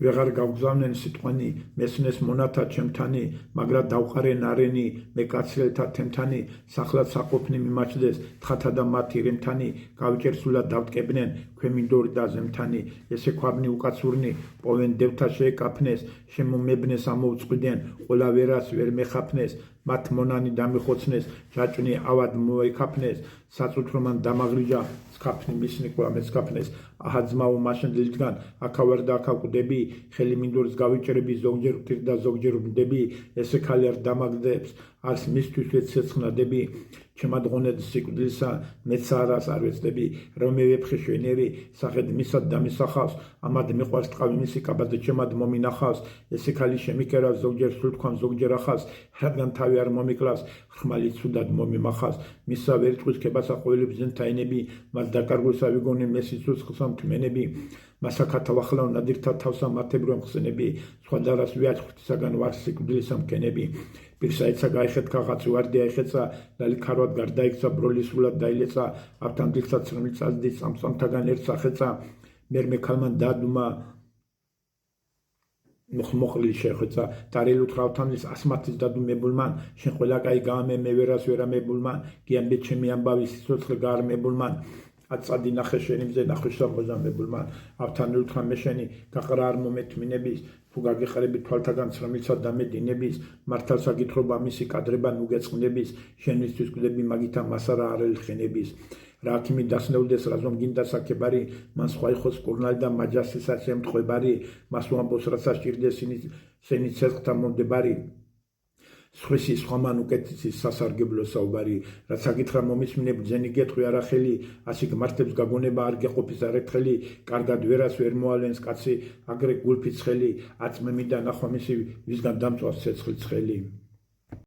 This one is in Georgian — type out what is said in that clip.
ვეღარ გავგზავნენ სიტყვანი მესნეს მონათა ჩემთანი მაგრა დავყარენ არენი მე კაცელთა თემთანი სახლად საყოფნი მიმაჩდეს თხათა და მათი რემთანი გავიჭერსულად დავტკებნენ ქვემინდორი და ზემთანი ესე ქვაბნი უკაცურნი პოვენ დევთა შეეკაფნეს შემომებნეს ამოვწყვიდან ყველა ვერას ვერ მეხაფნეს მათ მონანი დამიხოცნეს ჯაჭვნი ავად მოეკაფნეს საწუთრომან დამაღრიჯა სკაფნი მისნი ყველა მეცკაფნეს აჰა ძმაო მაშინდლიდან აქავარ და აქავკვდები ხელი მინდორის გავიჭრები ზოგჯერ ვთირ და ზოგჯერ ვდები ესე ხალი არ დამაგდებს არს მისთვის ვეცეცხნადები ჩემადღონედ სიკვდილსა მეც არას არ ვეცდები რომ მევეფხე შვენერი სახედ მისად დამისახავს ამად მიყვარს ტყავი მისი კაბად ჩემად მომინახავს ესე ხალი შემიკერავს ზოგჯერ სულ თქვან ზოგჯერ ახავს რადგან თავი არ მომიკლავს ხმალი ცუდად მომიმახავს მისა ვერწყვის ქებასა ყოველი ბზენთაინები მას დაკარგვისა ვიგონი მესიცუცხლსა მთმენები მასაკა თავახლავ ნადირთა თავსა მათებრო მხსენები სხვა დარას ვიაჩხთისაგან ვარ სიკვდილისა მქენები პირსა ეცა გაიხეთ ქაღაცი ვარდია ეხეცა ლალი ქარვად გარდაიქცა ბროლის სულად დაილეცა ავთან დილსა ცრმილსას დის სამსამთაგან ერთ სახეცა მერმე ქალმან დადუმა მოხმოყრილი შეხვეცა დარელუთ რავთამის ასმათის დადუმებულმან შენ ყველა კაი გაამე მე ვერას ვერამებულმან გიამდე ჩემი ამბავი სიცოცხლე გაარმებულმან აწადი ნახე შენი მზე ნახვისა მოზამებულმან ავთან უთხრა მე შენი გაყრა არ მომეთმინების თუ გაგეხარები თვალთაგან ცრმილსა დამედინების მართალსა გითხრობა მისი კადრება ნუგეწყნების შენისთვის გვდები მაგითა მასარა არ ელხენების რა აქიმი დასნეულდეს რაზომ გინდა საკებარი მან სხვა იყოს კურნალი და მაჯასისა შემთხვევარი მას უამბოს რაცა სჭირდეს სენი ცეცხლთა მომდებარი სხვისი სხვამან უკეთესი სასარგებლო საუბარი რაც აკითხრა მომისმინე ბძენი გეტყვი არახელი ასი გმართებს გაგონება არ გეყოფის არერთხელი კარგად ვერას ვერ მოალენს კაცი აგრე გულფი ცხელი აწმემი და ნახვა მისი ვისგან დამწვას ცეცხლი ცხელი